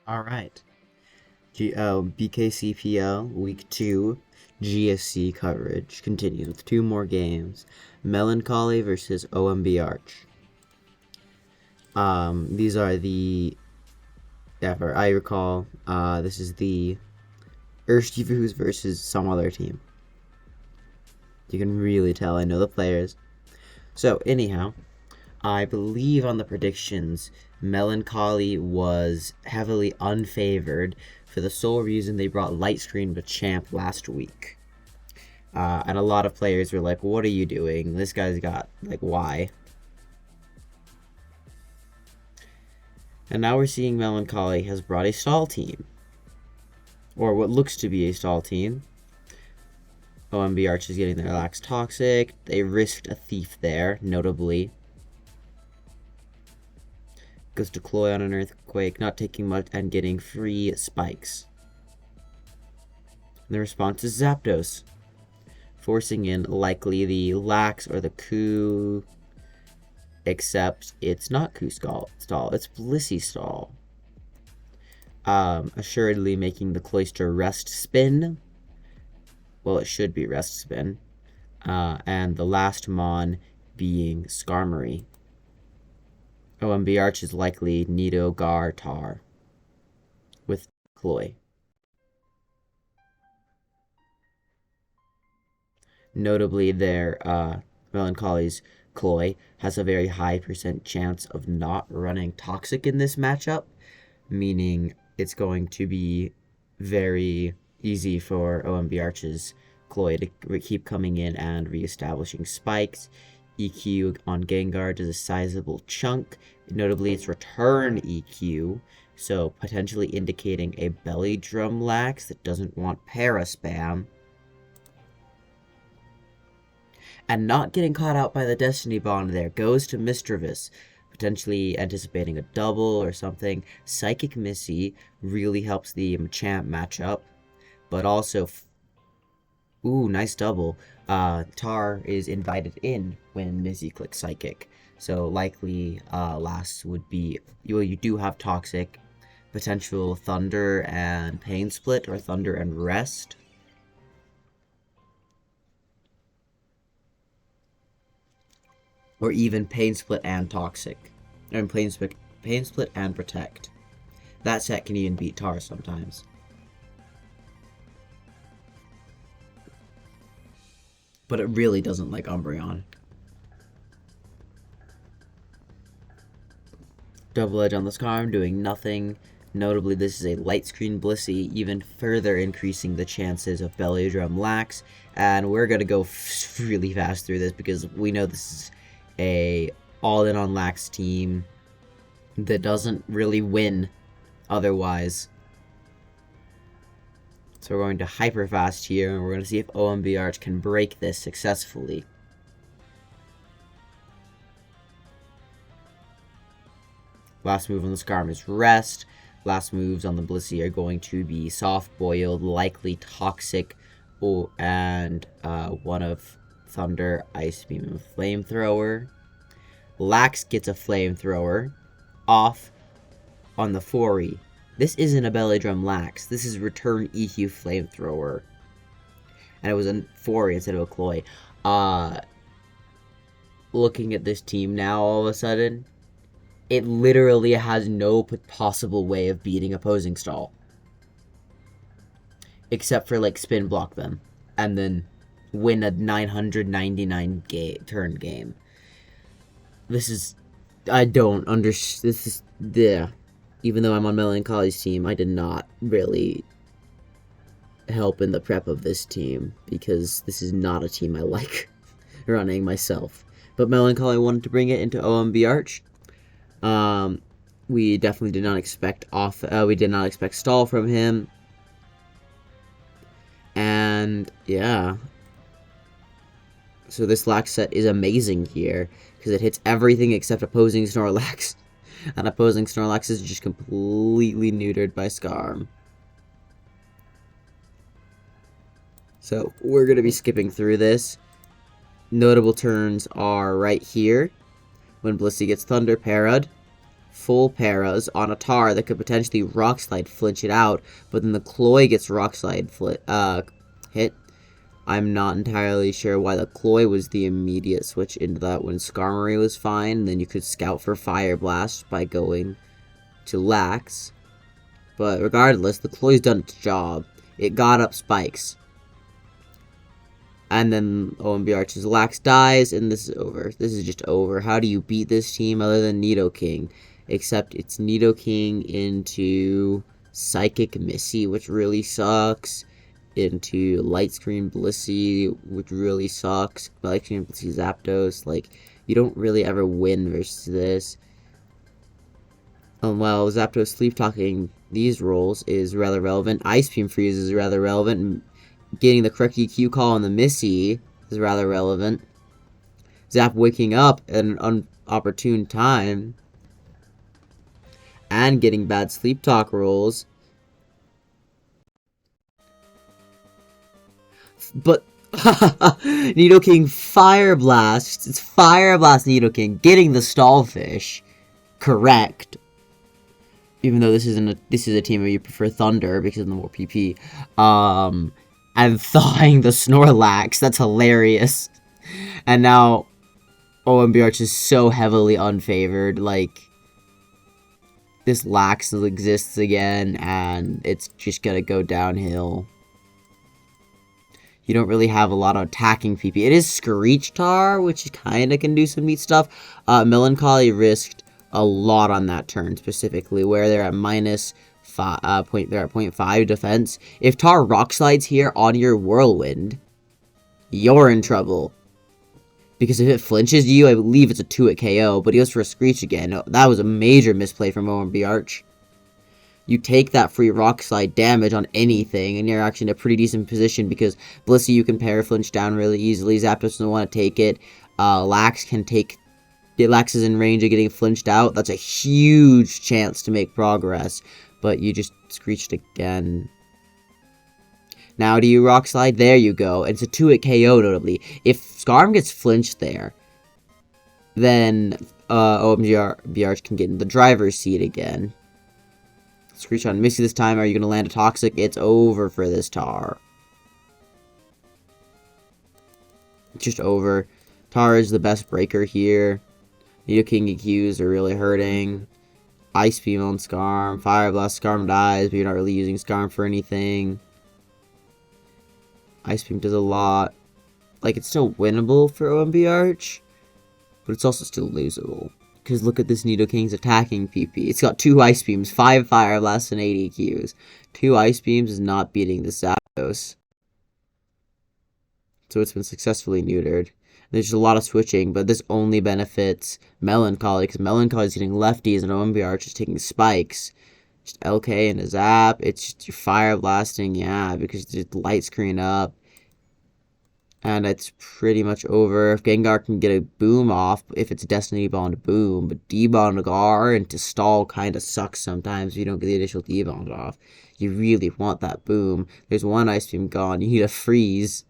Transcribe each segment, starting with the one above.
Alright. BKCPL Week 2 GSC coverage continues with two more games. Melancholy versus OMB Arch. These are the... Yeah, I recall, this is the Erstivus versus some other team. You can really tell I know the players. So, anyhow, I believe on the predictions, Melancholy was heavily unfavored for the sole reason they brought Lightscreen to Champ last week. And a lot of players were like, what are you doing? This guy's got, like, why? And now we're seeing Melancholy has brought a stall team. Or what looks to be a stall team. OMB Arch is getting their Lax Toxic. They risked a Thief there, notably. Goes to Cloy on an Earthquake, not taking much, and getting free spikes. And the response is Zapdos, forcing in likely the Lax or the Coup, except it's not Coup stall, it's Blissey stall. Assuredly making the Cloyster rest spin. Well, it should be rest spin. And the last Mon being Skarmory. OMB Arch is likely Nido, Gar, Tar. With Cloy. Notably, their Melancholy's Cloy has a very high % chance of not running Toxic in this matchup, meaning it's going to be very easy for OMB Arch's Cloy to keep coming in and reestablishing spikes. EQ on Gengar does a sizable chunk, notably its return EQ, so potentially indicating a belly drum lax that doesn't want para spam. And not getting caught out by the Destiny Bond there goes to Misdreavus, potentially anticipating a double or something. Psychic Missy really helps the Machamp matchup, but also... Ooh, nice double. Tar is invited in when Missy clicks Psychic. So likely last would be... Well, you do have Toxic, potential Thunder and Pain Split, or Thunder and Rest. Or even Pain Split and Toxic. And Pain Split and Protect. That set can even beat Tar sometimes. But it really doesn't like Umbreon. Double Edge on the Skarm, doing nothing. Notably, this is a Light Screen Blissey, even further increasing the chances of Belly Drum Lax. And we're going to go really fast through this because we know this is a all-in on Lax team that doesn't really win otherwise. So we're going to hyper fast here, and we're going to see if OMB Arch can break this successfully. Last move on the Skarm is Rest. Last moves on the Blissey are going to be Soft Boiled, likely Toxic, and one of Thunder, Ice Beam, and Flamethrower. Lax gets a Flamethrower off on the 4E. This isn't a Belly Drum Lax. This is Return EQ Flamethrower. And it was a 4E instead of a Cloy. Looking at this team now, all of a sudden, it literally has no possible way of beating opposing stall. Except for, like, spin block them. And then win a 999 turn game. This is... I don't understand. This is... Yeah. Even though I'm on Melancholy's team, I did not really help in the prep of this team, because this is not a team I like running myself. But Melancholy wanted to bring it into OMB Arch. We definitely did not expect we did not expect stall from him. And yeah. So this Lax set is amazing here, because it hits everything except opposing Snorlax. And opposing Snorlax is just completely neutered by Skarm. So we're going to be skipping through this. Notable turns are right here. When Blissey gets Thunder Parad. full paras on a tar that could potentially rock slide flinch it out, but then the Cloy gets rock slide hit. I'm not entirely sure why the Cloy was the immediate switch into that when Skarmory was fine. Then you could scout for Fire Blast by going to Lax. But regardless, the Cloy's done its job. It got up spikes. And then OMB Arch's Lax dies, and this is over. This is just over. How do you beat this team other than Nidoking? Except it's Nidoking into Psychic Missy, which really sucks. Into Light Screen Blissey, which really sucks. Light Screen Blissey Zapdos. Like, you don't really ever win versus this. Well, Zapdos Sleep Talking these rolls is rather relevant. Ice Beam Freeze is rather relevant. Getting the correct EQ call on the Missy is rather relevant. Zap waking up at an unopportune time. And getting bad sleep talk rolls. But Nidoking Fire Blast. It's Fire Blast Nidoking getting the Stallfish correct. Even though this is a team where you prefer Thunder because of the more PP. And thawing the Snorlax. That's hilarious. And now OMB Arch is so heavily unfavored. Like, this Lax exists again, and it's just gonna go downhill. You don't really have a lot of attacking PP. It is Screechtar, which kind of can do some neat stuff. Melancholy risked a lot on that turn, specifically, where they're at minus... they're at 0.5 defense. If Tar rock slides here on your Whirlwind, you're in trouble. Because if it flinches you, I believe it's a 2-hit KO, but he goes for a Screech again. That was a major misplay from OMB Arch. You take that free rock slide damage on anything, and you're actually in a pretty decent position because Blissey you can pair flinch down really easily. Zapdos doesn't want to take it. Lax can take... Lax is in range of getting flinched out. That's a huge chance to make progress. But you just screeched again. Now do you rock slide? There you go. It's a 2-hit KO notably. If Skarm gets flinched there, then OMG Arch can get in the driver's seat again. Screech on Missy this time. Are you going to land a Toxic? It's over for this Tar. It's just over. Tar is the best breaker here. Nidoking EQs are really hurting. Ice Beam on Skarm. Fire Blast. Skarm dies, but you're not really using Skarm for anything. Ice Beam does a lot. Like, it's still winnable for OMB Arch, but it's also still losable. Because look at this Nidoking's attacking PP. It's got 2 Ice Beams, 5 Fire Blasts, and 8 EQs. 2 Ice Beams is not beating the Zapdos. So it's been successfully neutered. There's just a lot of switching, but this only benefits Melancholy, because Melancholy is getting lefties and OMB Arch is taking spikes. Just LK and a Zap. It's just your Fire Blasting, yeah, because it's just light screen up. And it's pretty much over. If Gengar can get a Boom off, if it's Destiny Bond, Boom. But D-Bond Gar into stall kind of sucks sometimes if you don't get the initial D-Bond off. You really want that Boom. There's one Ice Beam gone. You need a Freeze.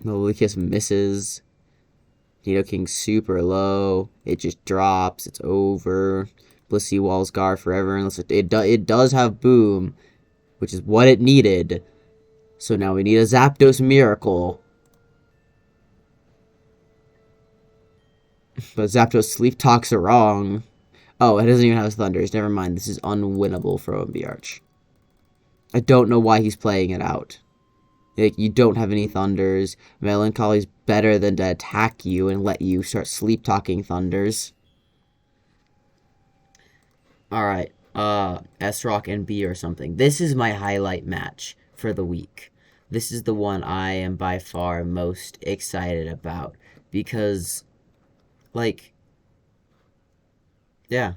Maleficus misses. Nidoking's super low. It just drops. It's over. Blissey walls Gar forever unless it does have Boom, which is what it needed. So now we need a Zapdos Miracle. But Zapdos Sleep Talks are wrong. Oh, it doesn't even have Thunders. Never mind. This is unwinnable for OMB Arch. I don't know why he's playing it out. Like, you don't have any Thunders. Melancholy's better than to attack you and let you start sleep-talking Thunders. Alright, S-Rock and B or something. This is my highlight match for the week. This is the one I am by far most excited about. Because, like, yeah.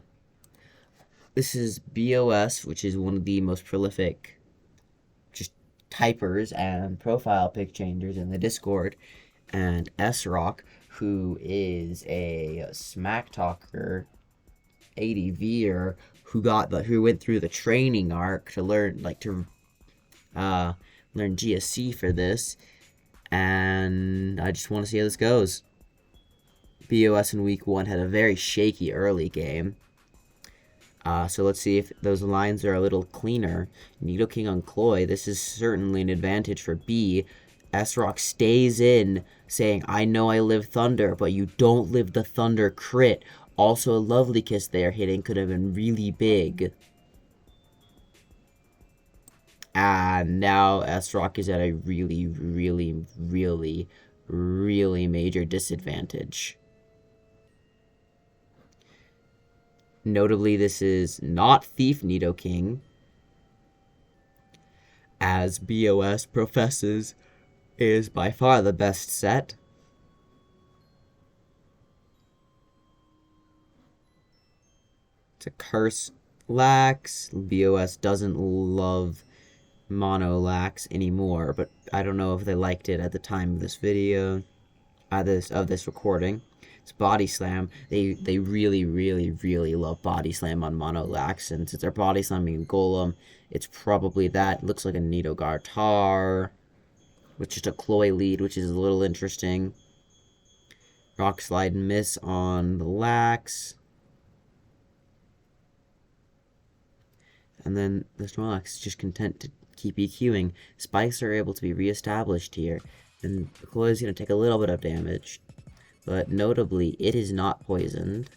This is BOS, which is one of the most prolific typers and profile pic changers in the Discord, and S-Rock, who is a smack talker, ADVer, who went through the training arc to learn learn GSC for this, and I just want to see how this goes. BOS in week 1 had a very shaky early game. So let's see if those lines are a little cleaner. Nidoking on Cloy, this is certainly an advantage for B. S-Rock stays in, saying, I know I live Thunder, but you don't live the Thunder crit. Also, a Lovely Kiss there hitting could have been really big. And now S-Rock is at a really, really, really, really major disadvantage. Notably, this is not Thief Nidoking, as BOS professes is by far the best set. It's a Curse Lax. BOS doesn't love Mono Lax anymore, but I don't know if they liked it at the time of this video, of this recording. It's Body Slam. They really, really, really love Body Slam on Mono Lax, and since they're Body Slamming Golem, it's probably that. It looks like a Nidogartar, with just a Cloy lead, which is a little interesting. Rock Slide and Miss on the Lax. And then the Snorlax is just content to keep EQing. Spikes are able to be reestablished here, and the Cloy is going to take a little bit of damage. But notably, it is not poisoned.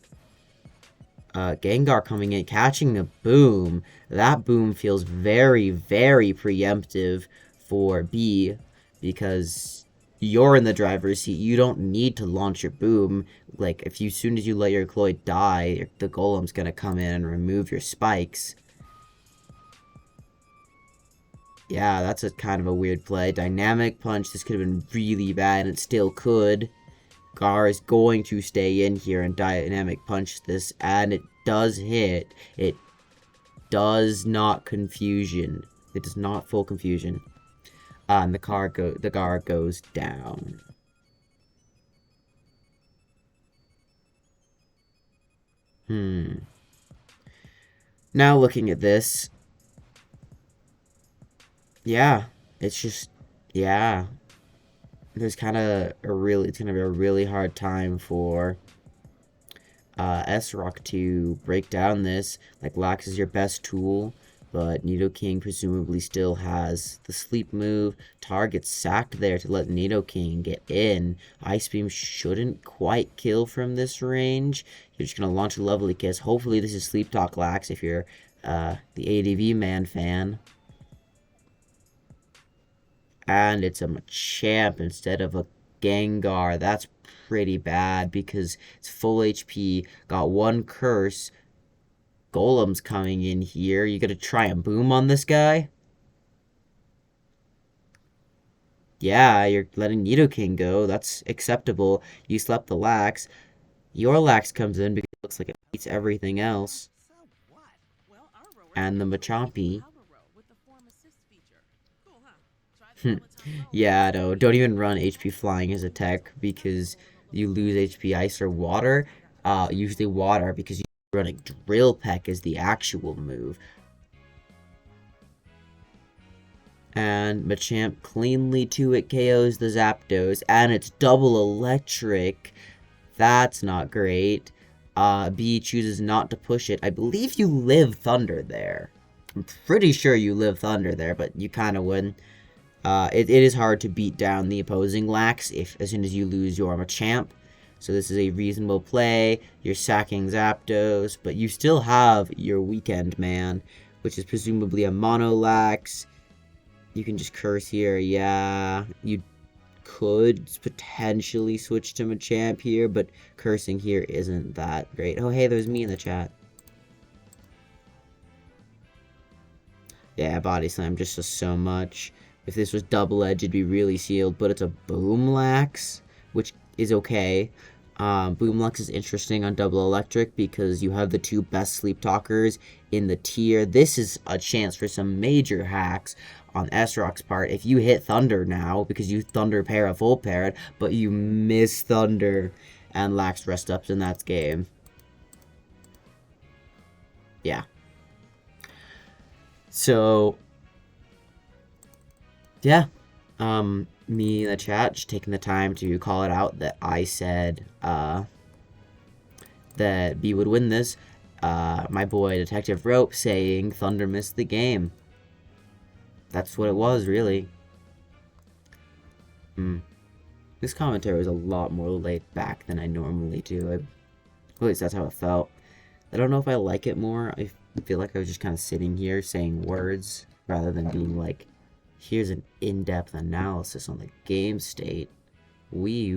Gengar coming in, catching a boom. That boom feels very, very preemptive for B, because you're in the driver's seat. You don't need to launch your boom. Like, as soon as you let your Cloy die, the Golem's going to come in and remove your spikes. Yeah, that's a kind of a weird play. Dynamic Punch, this could have been really bad, and it still could. Gar is going to stay in here and Dynamic Punch this, and it does hit. It does not Confusion. It does not full Confusion. And the Gar goes down. Now looking at this, yeah, it's just, yeah. There's kind of it's going to be a really hard time for S-Rock to break down this. Like, Lax is your best tool, but Nidoking presumably still has the sleep move. Target's sacked there to let Nidoking get in. Ice Beam shouldn't quite kill from this range. You're just going to launch a Lovely Kiss. Hopefully this is Sleep Talk Lax if you're the ADV Man fan. And it's a Machamp instead of a Gengar. That's pretty bad because it's full HP. Got one Curse. Golem's coming in here. You gonna try and boom on this guy? Yeah, you're letting Nidoking go. That's acceptable. You slept the Lax. Your Lax comes in because it looks like it beats everything else. And the Machampi. Yeah, no, don't even run HP Flying as a tech because you lose HP Ice or Water. Usually Water because you're running Drill Peck as the actual move. And Machamp cleanly 2-hit KOs the Zapdos, and it's double electric. That's not great. B chooses not to push it. I believe you live Thunder there. I'm pretty sure you live Thunder there, but you kind of wouldn't. It is hard to beat down the opposing Lax as soon as you lose your Machamp. So this is a reasonable play. You're sacking Zapdos, but you still have your Weekend Man, which is presumably a Mono Lax. You can just Curse here. Yeah, you could potentially switch to Machamp here, but cursing here isn't that great. Oh, hey, there's me in the chat. Yeah, Body Slam just does so much. If this was double-edged, it'd be really sealed, but it's a Boom Lax, which is okay. Boom Lax is interesting on double electric because you have the two best sleep talkers in the tier. This is a chance for some major hacks on S-Rock's part. If you hit Thunder now, because you Thunder pair a full parrot, but you miss Thunder, and Lax rest ups in that game. Yeah. So, yeah, me in the chat just taking the time to call it out that I said that B would win this. My boy Detective Rope saying Thunder missed the game. That's what it was, really. This commentary was a lot more laid back than I normally do. At least that's how it felt. I don't know if I like it more. I feel like I was just kind of sitting here saying words rather than being like, here's an in-depth analysis on the game state. Wee